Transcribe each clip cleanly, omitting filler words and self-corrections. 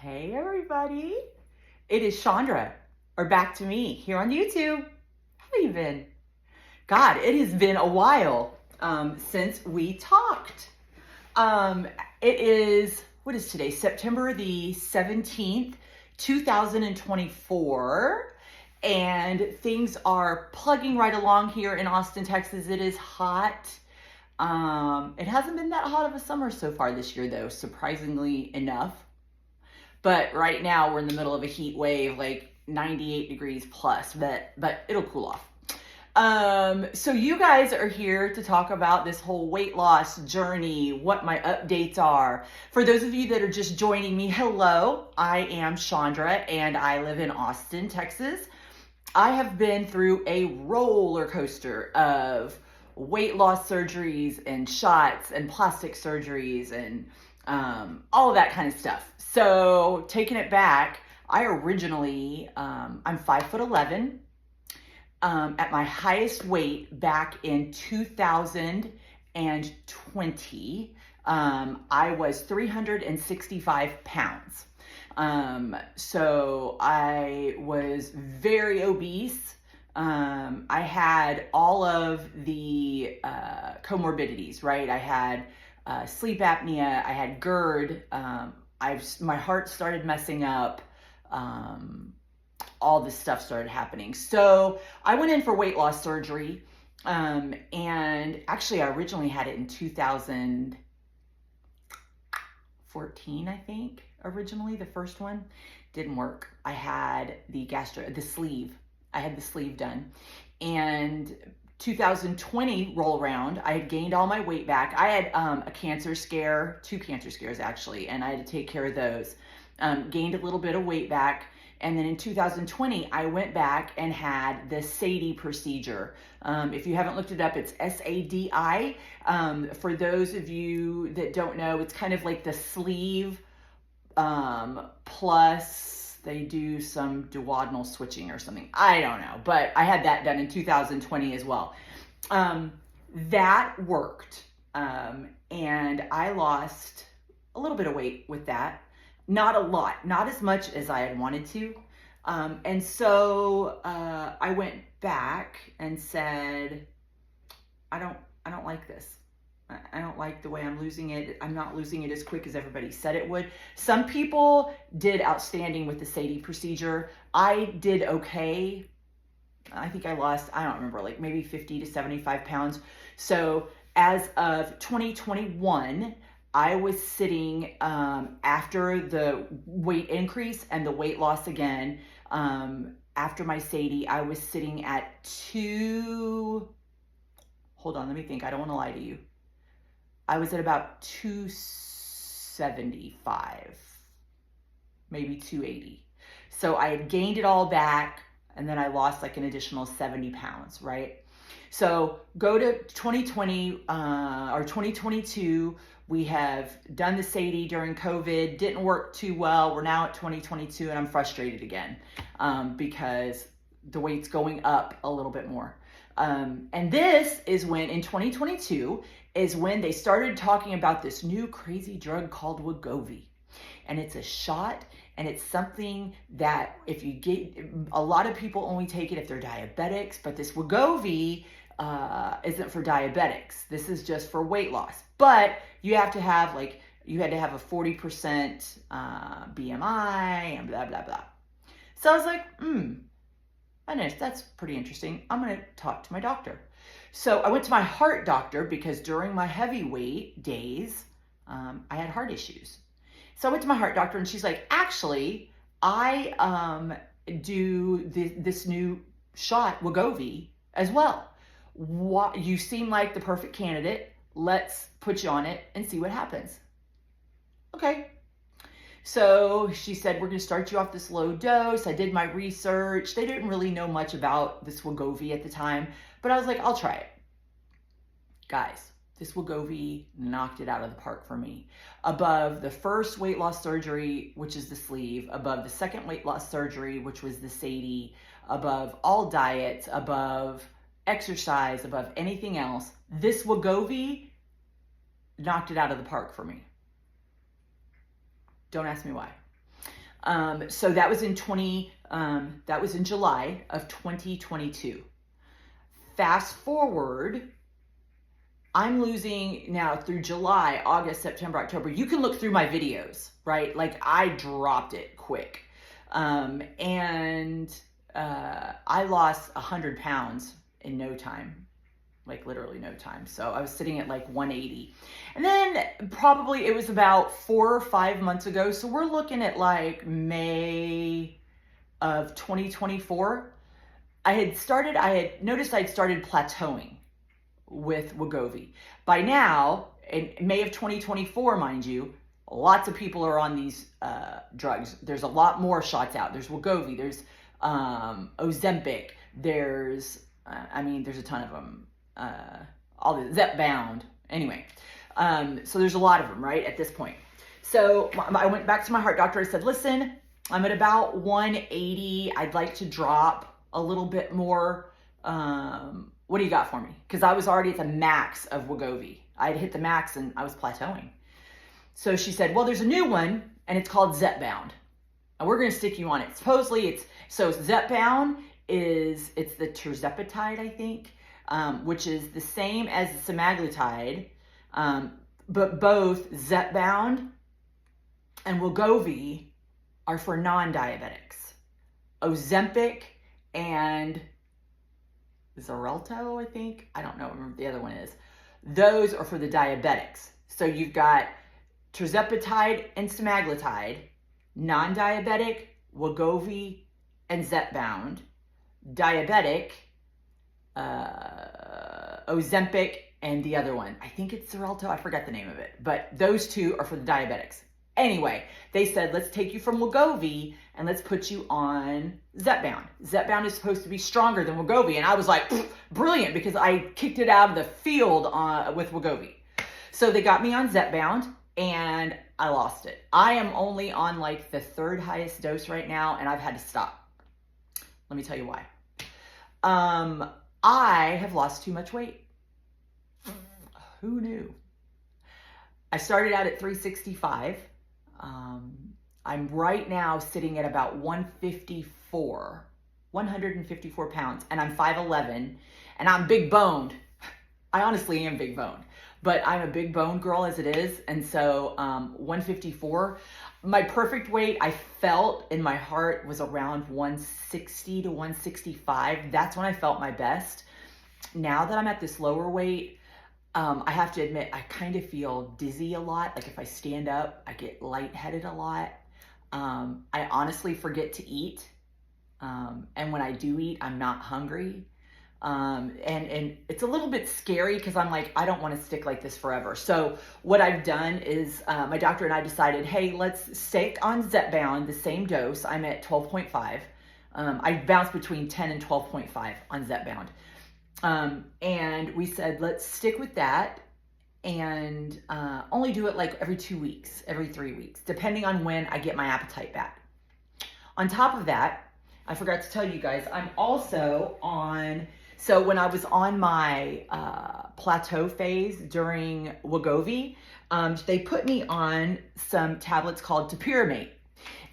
Hey everybody, it is Chandra, or back to me here on YouTube. How have you been? God, it has been a while since we talked. It is, what is today? September the 17th, 2024. And things are plugging right along here in Austin, Texas. It is hot. It hasn't been that hot of a summer so far this year though, surprisingly enough. But right now we're in the middle of a heat wave, like 98 degrees plus, but it'll cool off. So you guys are here to talk about this whole weight loss journey, what my updates are. For those of you that are just joining me, hello, I am Chandra and I live in Austin, Texas. I have been through a roller coaster of weight loss surgeries and shots and plastic surgeries and all of that kind of stuff. So taking it back, I originally, I'm 5'11". At my highest weight back in 2020, I was 365 pounds. So I was very obese. I had all of the comorbidities, right? I had sleep apnea, I had GERD, my heart started messing up, all this stuff started happening. So I went in for weight loss surgery, and actually I originally had it in 2014, I think, originally, the first one. Didn't work. I had the sleeve. I had the sleeve done. And 2020 roll around, I had gained all my weight back. I had a cancer scare, 2 cancer scares actually, and I had to take care of those. Gained a little bit of weight back. And then in 2020, I went back and had the SADI procedure. If you haven't looked it up, it's SADI. For those of you that don't know, it's kind of like the sleeve plus they do some duodenal switching or something. I don't know, but I had that done in 2020 as well. That worked. And I lost a little bit of weight with that. Not a lot, not as much as I had wanted to. And so I went back and said, I don't like this. I don't like the way I'm losing it. I'm not losing it as quick as everybody said it would. Some people did outstanding with the SADI procedure. I did okay. I think I lost, I don't remember, like maybe 50 to 75 pounds. So as of 2021, I was sitting, after the weight increase and the weight loss again, after my SADI, I was sitting at hold on, let me think. I don't want to lie to you. I was at about 275, maybe 280. So I had gained it all back, and then I lost like an additional 70 pounds, right? So go to 2020 or 2022. We have done the SADI during COVID, didn't work too well. We're now at 2022 and I'm frustrated again because the weight's going up a little bit more. And this is when, in 2022, is when they started talking about this new crazy drug called Wegovy. And it's a shot, and it's something that if you get, a lot of people only take it if they're diabetics, but this Wegovy isn't for diabetics. This is just for weight loss. But you have to have you had to have a 40% BMI and blah, blah, blah. So I was like, that's pretty interesting. I'm going to talk to my doctor. So I went to my heart doctor because during my heavyweight days, I had heart issues. So I went to my heart doctor and she's like, actually, I do this new shot, Wegovy, as well. You seem like the perfect candidate. Let's put you on it and see what happens. Okay. So she said, we're going to start you off this low dose. I did my research. They didn't really know much about this Wegovy at the time, but I was like, I'll try it. Guys, this Wegovy knocked it out of the park for me. Above the first weight loss surgery, which is the sleeve, above the second weight loss surgery, which was the SADI, above all diets, above exercise, above anything else, this Wegovy knocked it out of the park for me. Don't ask me why. So that was in July of 2022. Fast forward, I'm losing now through July, August, September, October. You can look through my videos, right? Like I dropped it quick. I lost 100 pounds in no time, like literally no time. So I was sitting at like 180. And then probably it was about 4 or 5 months ago. So we're looking at like May of 2024. I had noticed I'd started plateauing with Wegovy. By now, in May of 2024, mind you, lots of people are on these drugs. There's a lot more shots out. There's Wegovy, there's Ozempic, there's a ton of them. All the Zepbound. Anyway, so there's a lot of them, right, at this point. So I went back to my heart doctor. I said, listen, I'm at about 180. I'd like to drop a little bit more. What do you got for me? Because I was already at the max of Wegovy. I'd hit the max and I was plateauing. So she said, well, there's a new one and it's called Zepbound. And we're going to stick you on it. Supposedly Zepbound it's the tirzepatide, I think, which is the same as the semaglutide, but both Zepbound and Wegovy are for non-diabetics. Ozempic and Xarelto, I think. I don't know what the other one is. Those are for the diabetics. So you've got tirzepatide and semaglutide, non-diabetic, Wegovy and Zepbound, diabetic, Ozempic, and the other one. I think it's Xarelto. I forgot the name of it. But those two are for the diabetics. Anyway, they said, let's take you from Wegovy and let's put you on Zepbound. Zepbound is supposed to be stronger than Wegovy. And I was like, brilliant, because I kicked it out of the field with Wegovy. So they got me on Zepbound and I lost it. I am only on like the 3rd highest dose right now and I've had to stop. Let me tell you why. I have lost too much weight. Who knew? I started out at 365. I'm right now sitting at about 154 pounds, and I'm 5'11", and I'm big boned. I honestly am big boned, but I'm a big bone girl as it is, and so 154. My perfect weight, I felt in my heart, was around 160 to 165. That's when I felt my best. Now that I'm at this lower weight, I have to admit, I kind of feel dizzy a lot. Like if I stand up, I get lightheaded a lot. I honestly forget to eat. And when I do eat, I'm not hungry. And it's a little bit scary because I'm like, I don't want to stick like this forever. So what I've done is my doctor and I decided, hey, let's stick on Zepbound, the same dose. I'm at 12.5. I bounce between 10 and 12.5 on Zepbound. And we said, let's stick with that and only do it like every 2 weeks, every 3 weeks, depending on when I get my appetite back. On top of that, I forgot to tell you guys, I'm also on, so when I was on my plateau phase during Wegovy, they put me on some tablets called topiramate.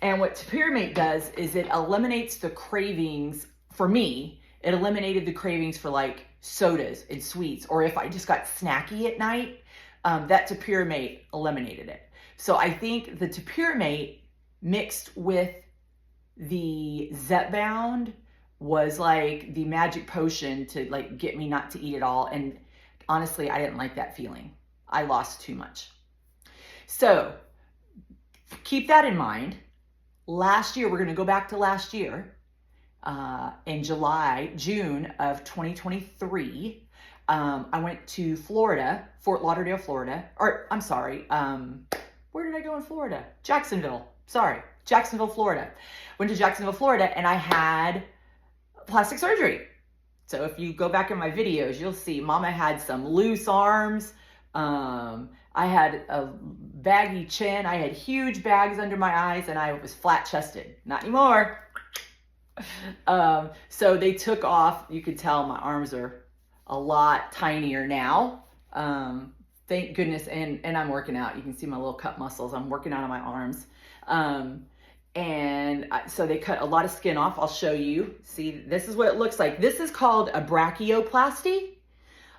And what topiramate does is it eliminates the cravings for me. It eliminated the cravings for like sodas and sweets, or if I just got snacky at night, that topiramate eliminated it. So I think the topiramate mixed with the Zepbound was like the magic potion to like get me not to eat it all. And honestly, I didn't like that feeling. I lost too much. So keep that in mind. Last year, we're going to go back to last year. In June of 2023, I went to Florida, Fort Lauderdale, Florida, or I'm sorry, where did I go in Florida? Jacksonville, Florida. Went to Jacksonville, Florida, and I had plastic surgery. So if you go back in my videos, you'll see Mama had some loose arms. I had a baggy chin. I had huge bags under my eyes, and I was flat chested. Not anymore. So they took off, you could tell my arms are a lot tinier now. Thank goodness. And I'm working out. You can see my little cup muscles. I'm working out on my arms. And so they cut a lot of skin off. I'll show you. See, this is what it looks like. This is called a brachioplasty.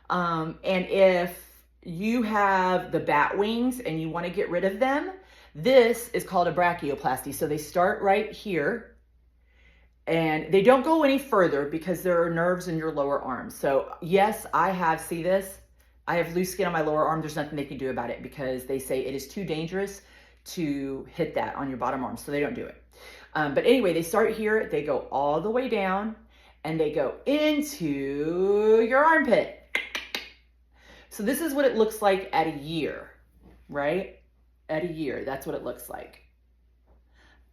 And if you have the bat wings and you want to get rid of them, this is called a brachioplasty. So they start right here and they don't go any further because there are nerves in your lower arm. So yes, see this? I have loose skin on my lower arm. There's nothing they can do about it because they say it is too dangerous to hit that on your bottom arm. So they don't do it. But anyway, they start here, they go all the way down and they go into your armpit. So this is what it looks like at a year, right? At a year, that's what it looks like.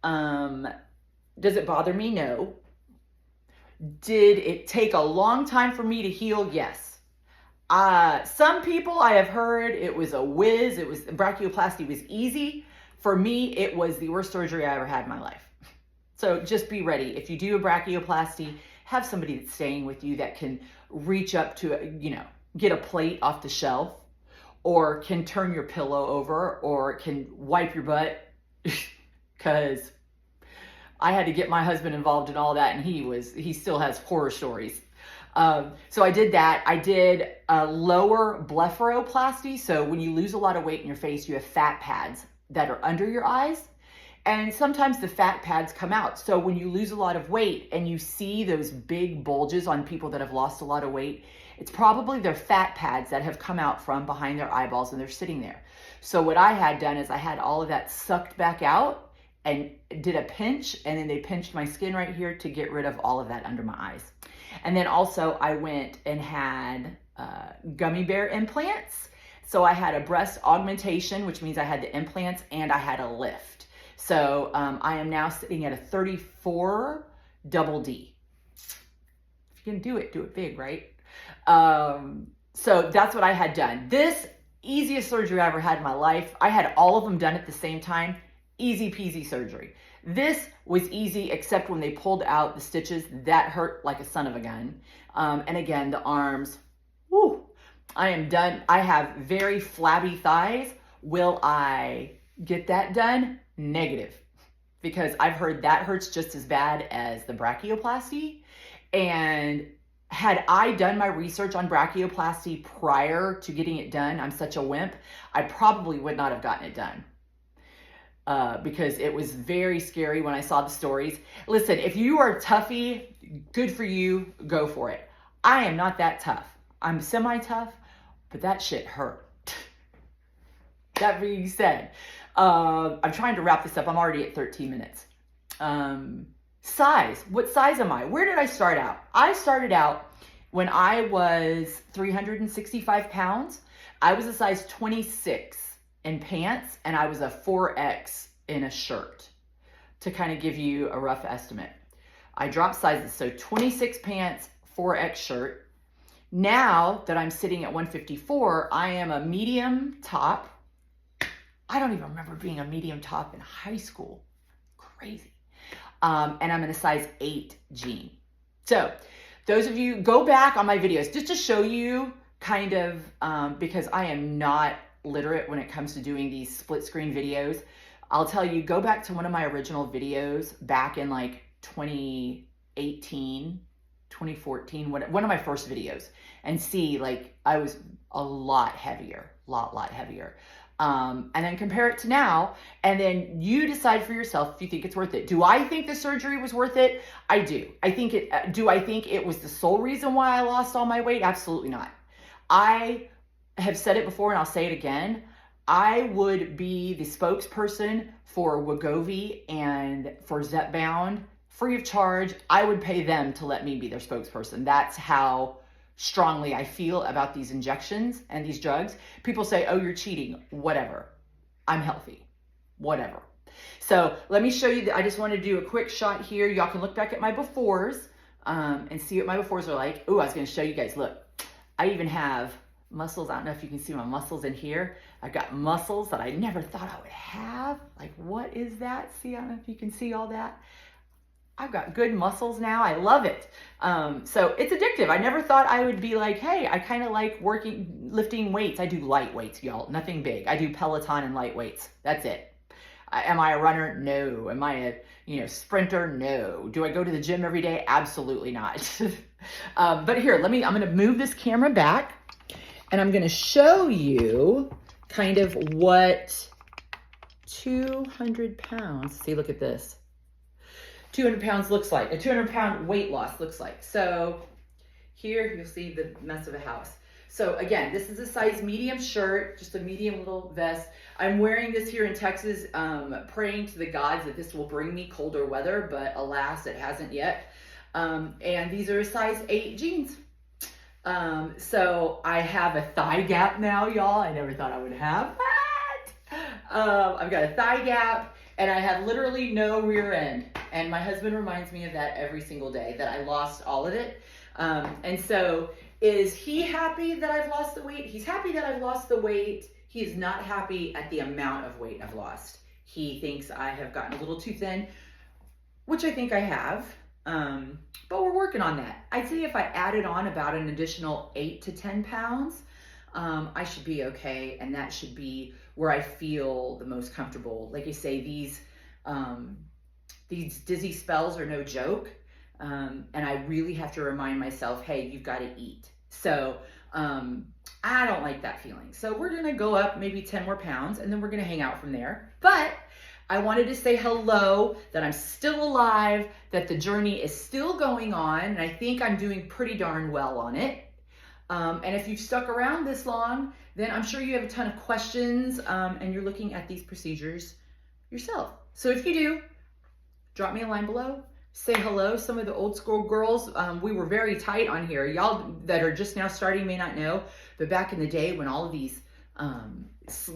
Does it bother me? No. Did it take a long time for me to heal? Yes. Some people I have heard it was a whiz. Brachioplasty was easy. For me, it was the worst surgery I ever had in my life. So just be ready. If you do a brachioplasty, have somebody that's staying with you that can reach up to, get a plate off the shelf, or can turn your pillow over, or can wipe your butt. Because I had to get my husband involved in all that, and he still has horror stories. So I did that. I did a lower blepharoplasty. So when you lose a lot of weight in your face, you have fat pads that are under your eyes. And sometimes the fat pads come out. So when you lose a lot of weight and you see those big bulges on people that have lost a lot of weight, it's probably their fat pads that have come out from behind their eyeballs and they're sitting there. So what I had done is I had all of that sucked back out and did a pinch, and then they pinched my skin right here to get rid of all of that under my eyes. And then also I went and had gummy bear implants. So I had a breast augmentation, which means I had the implants and I had a lift. So I am now sitting at a 34 double D. If you can do it big, right? So that's what I had done. This easiest surgery I ever had in my life. I had all of them done at the same time. Easy peasy surgery. This was easy, except when they pulled out the stitches, that hurt like a son of a gun. And again, the arms, whoo, I am done. I have very flabby thighs. Will I get that done? Negative, because I've heard that hurts just as bad as the brachioplasty. And had I done my research on brachioplasty prior to getting it done, I'm such a wimp, I probably would not have gotten it done. Because it was very scary when I saw the stories. Listen, if you are toughy, good for you, go for it. I am not that tough. I'm semi-tough, but that shit hurt. That being said, I'm trying to wrap this up. I'm already at 13 minutes. Size, what size am I? Where did I start out? I started out when I was 365 pounds. I was a size 26 in pants, and I was a 4X in a shirt, to kind of give you a rough estimate. I dropped sizes, so 26 pants, 4X shirt. Now that I'm sitting at 154, I am a medium top. I don't even remember being a medium top in high school. Crazy. And I'm in a size 8 jean. So those of you, go back on my videos just to show you kind of, because I am not literate when it comes to doing these split screen videos. I'll tell you, go back to one of my original videos back in like 2018, 2014, one of my first videos, and see, like, I was a lot heavier, lot heavier. And then compare it to now, and then you decide for yourself if you think it's worth it. Do I think the surgery was worth it? I do. Do I think it was the sole reason why I lost all my weight? Absolutely not. I have said it before and I'll say it again. I would be the spokesperson for Wegovy and for Zepbound free of charge. I would pay them to let me be their spokesperson. That's how strongly I feel about these injections and these drugs. People say, oh, you're cheating. Whatever. I'm healthy. Whatever. So let me show you. I just want to do a quick shot here. Y'all can look back at my befores and see what my befores are like. Oh, I was going to show you guys. Look, I even have muscles. I don't know if you can see my muscles in here. I've got muscles that I never thought I would have. Like, what is that? See, I don't know if you can see all that. I've got good muscles now. I love it. So it's addictive. I never thought I would be like, hey, I kind of like lifting weights. I do light weights, y'all. Nothing big. I do Peloton and light weights. That's it. Am I a runner? No. Am I a sprinter? No. Do I go to the gym every day? Absolutely not. But here, I'm going to move this camera back and I'm going to show you kind of what 200 pounds, see, look at this. 200 pounds looks like, a 200 pound weight loss looks like. So here you'll see the mess of a house. So again, this is a size medium shirt, just a medium little vest. I'm wearing this here in Texas, praying to the gods that this will bring me colder weather, but alas, it hasn't yet. And these are a size 8 jeans. So I have a thigh gap now, y'all. I never thought I would have that. I've got a thigh gap and I have literally no rear end. And my husband reminds me of that every single day, that I lost all of it. And so is he happy that I've lost the weight? He's happy that I've lost the weight. He is not happy at the amount of weight I've lost. He thinks I have gotten a little too thin, which I think I have. But we're working on that. I'd say if I added on about an additional 8 to 10 pounds, I should be okay. And that should be where I feel the most comfortable. Like I say, these dizzy spells are no joke. And I really have to remind myself, hey, you've got to eat. So, I don't like that feeling. So we're going to go up maybe 10 more pounds and then we're going to hang out from there. But I wanted to say hello, that I'm still alive, that the journey is still going on, and I think I'm doing pretty darn well on it. And if you've stuck around this long, then I'm sure you have a ton of questions, and you're looking at these procedures yourself. So if you do, drop me a line below, say hello. Some of the old school girls, we were very tight on here. Y'all that are just now starting may not know, but back in the day when all of these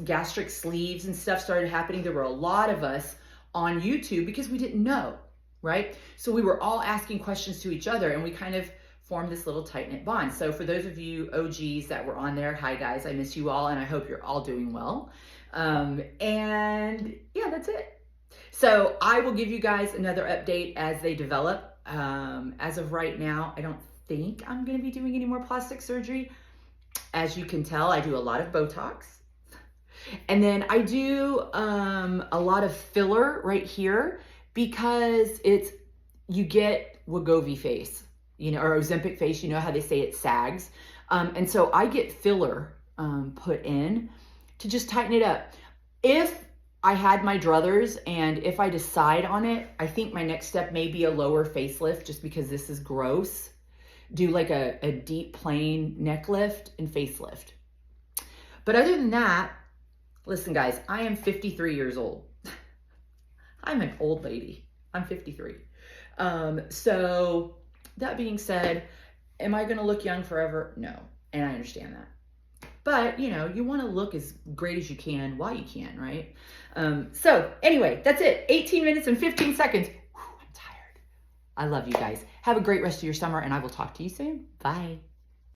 gastric sleeves and stuff started happening, there were a lot of us on YouTube because we didn't know, right? So we were all asking questions to each other and we kind of formed this little tight-knit bond. So for those of you OGs that were on there, hi guys, I miss you all and I hope you're all doing well. And yeah, that's it. So I will give you guys another update as they develop. As of right now, I don't think I'm going to be doing any more plastic surgery. As you can tell, I do a lot of Botox. And then I do a lot of filler right here because you get Wegovy face, or Ozempic face, how they say it sags. And so I get filler put in to just tighten it up. If I had my druthers and if I decide on it, I think my next step may be a lower facelift just because this is gross. Do like a deep plain neck lift and facelift. But other than that, listen guys, I am 53 years old. I'm an old lady. I'm 53. So that being said, am I gonna look young forever? No, and I understand that. But you wanna look as great as you can while you can, right? So anyway, that's it. 18 minutes and 15 seconds. Whew, I'm tired. I love you guys. Have a great rest of your summer and I will talk to you soon. Bye.